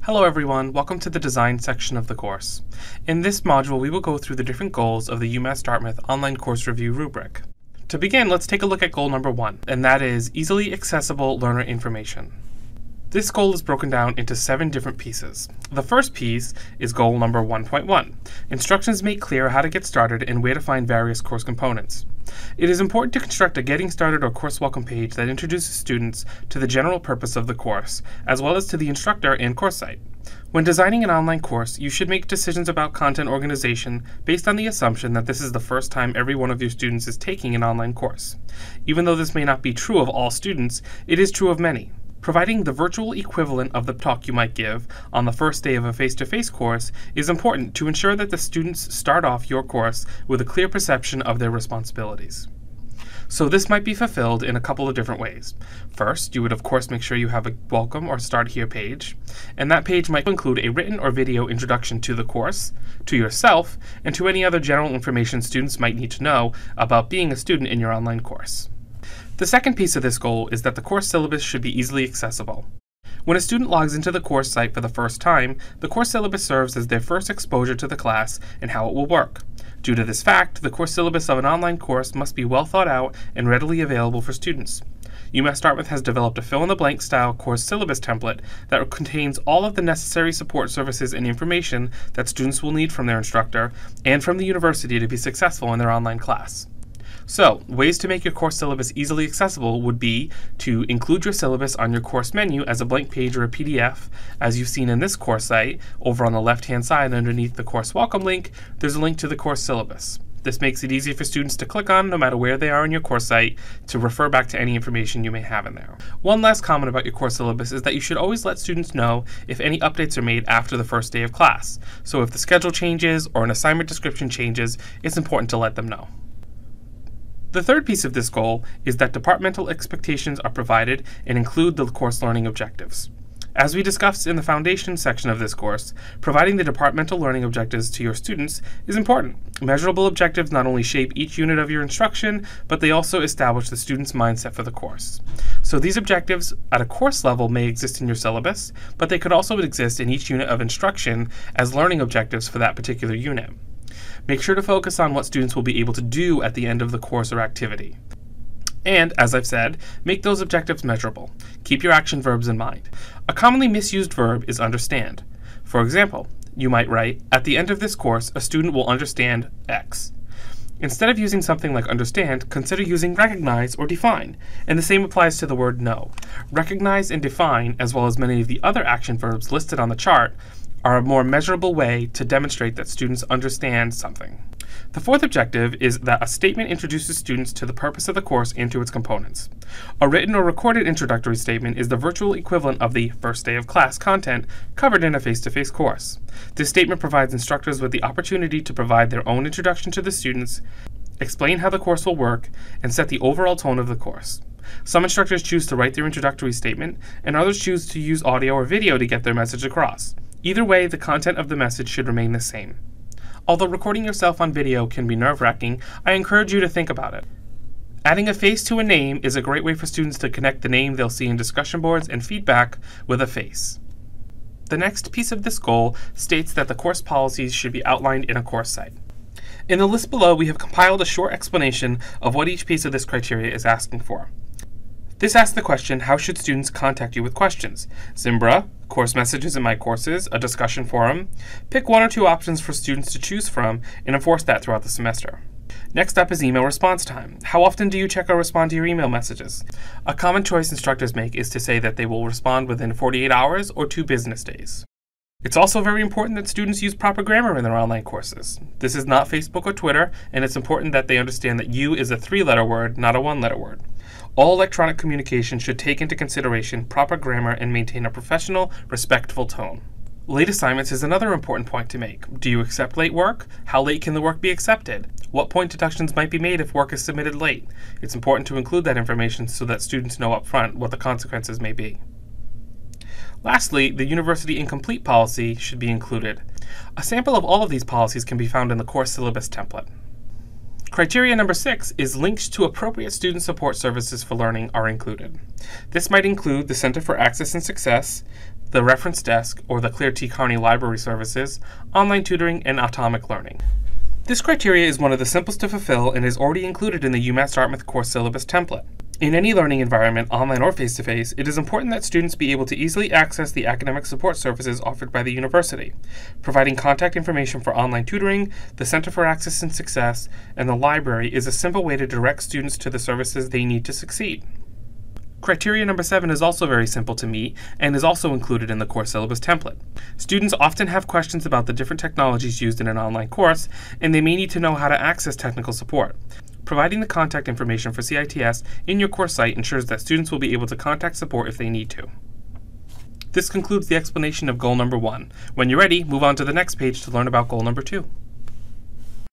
Hello everyone, welcome to the design section of the course. In this module, we will go through the different goals of the UMass Dartmouth Online Course Review rubric. To begin, let's take a look at goal number 1, and that is easily accessible learner information. This goal is broken down into 7 different pieces. The first piece is goal number 1.1. Instructions make clear how to get started and where to find various course components. It is important to construct a Getting Started or Course Welcome page that introduces students to the general purpose of the course, as well as to the instructor and course site. When designing an online course, you should make decisions about content organization based on the assumption that this is the first time every one of your students is taking an online course. Even though this may not be true of all students, it is true of many. Providing the virtual equivalent of the talk you might give on the first day of a face-to-face course is important to ensure that the students start off your course with a clear perception of their responsibilities. So this might be fulfilled in a couple of different ways. First, you would of course make sure you have a welcome or start here page, and that page might include a written or video introduction to the course, to yourself, and to any other general information students might need to know about being a student in your online course. The second piece of this goal is that the course syllabus should be easily accessible. When a student logs into the course site for the first time, the course syllabus serves as their first exposure to the class and how it will work. Due to this fact, the course syllabus of an online course must be well thought out and readily available for students. UMass Dartmouth has developed a fill-in-the-blank style course syllabus template that contains all of the necessary support services and information that students will need from their instructor and from the university to be successful in their online class. So, ways to make your course syllabus easily accessible would be to include your syllabus on your course menu as a blank page or a PDF, as you've seen in this course site. Over on the left-hand side underneath the course welcome link, there's a link to the course syllabus. This makes it easy for students to click on no matter where they are on your course site to refer back to any information you may have in there. One last comment about your course syllabus is that you should always let students know if any updates are made after the first day of class. So if the schedule changes or an assignment description changes, it's important to let them know. The third piece of this goal is that departmental expectations are provided and include the course learning objectives. As we discussed in the foundation section of this course, providing the departmental learning objectives to your students is important. Measurable objectives not only shape each unit of your instruction, but they also establish the student's mindset for the course. So these objectives at a course level may exist in your syllabus, but they could also exist in each unit of instruction as learning objectives for that particular unit. Make sure to focus on what students will be able to do at the end of the course or activity. And, as I've said, make those objectives measurable. Keep your action verbs in mind. A commonly misused verb is understand. For example, you might write, at the end of this course, a student will understand X. Instead of using something like understand, consider using recognize or define. And the same applies to the word know. Recognize and define, as well as many of the other action verbs listed on the chart, are a more measurable way to demonstrate that students understand something. The fourth objective is that a statement introduces students to the purpose of the course and to its components. A written or recorded introductory statement is the virtual equivalent of the first day of class content covered in a face-to-face course. This statement provides instructors with the opportunity to provide their own introduction to the students, explain how the course will work, and set the overall tone of the course. Some instructors choose to write their introductory statement, and others choose to use audio or video to get their message across. Either way, the content of the message should remain the same. Although recording yourself on video can be nerve-wracking, I encourage you to think about it. Adding a face to a name is a great way for students to connect the name they'll see in discussion boards and feedback with a face. The next piece of this goal states that the course policies should be outlined in a course site. In the list below, we have compiled a short explanation of what each piece of this criteria is asking for. This asks the question, how should students contact you with questions? Zimbra, course messages in my courses, a discussion forum. Pick one or two options for students to choose from and enforce that throughout the semester. Next up is email response time. How often do you check or respond to your email messages? A common choice instructors make is to say that they will respond within 48 hours or 2 business days. It's also very important that students use proper grammar in their online courses. This is not Facebook or Twitter, and it's important that they understand that you is a 3-letter word, not a 1-letter word. All electronic communication should take into consideration proper grammar and maintain a professional, respectful tone. Late assignments is another important point to make. Do you accept late work? How late can the work be accepted? What point deductions might be made if work is submitted late? It's important to include that information so that students know up front what the consequences may be. Lastly, the university incomplete policy should be included. A sample of all of these policies can be found in the course syllabus template. Criteria number 6 is links to appropriate student support services for learning are included. This might include the Center for Access and Success, the reference desk or the Clear T. Carney Library Services, online tutoring, and atomic learning. This criteria is one of the simplest to fulfill and is already included in the UMass Dartmouth course syllabus template. In any learning environment, online or face-to-face, it is important that students be able to easily access the academic support services offered by the university. Providing contact information for online tutoring, the Center for Access and Success, and the library is a simple way to direct students to the services they need to succeed. Criteria number 7 is also very simple to meet and is also included in the course syllabus template. Students often have questions about the different technologies used in an online course, and they may need to know how to access technical support. Providing the contact information for CITS in your course site ensures that students will be able to contact support if they need to. This concludes the explanation of goal number 1. When you're ready, move on to the next page to learn about goal number 2.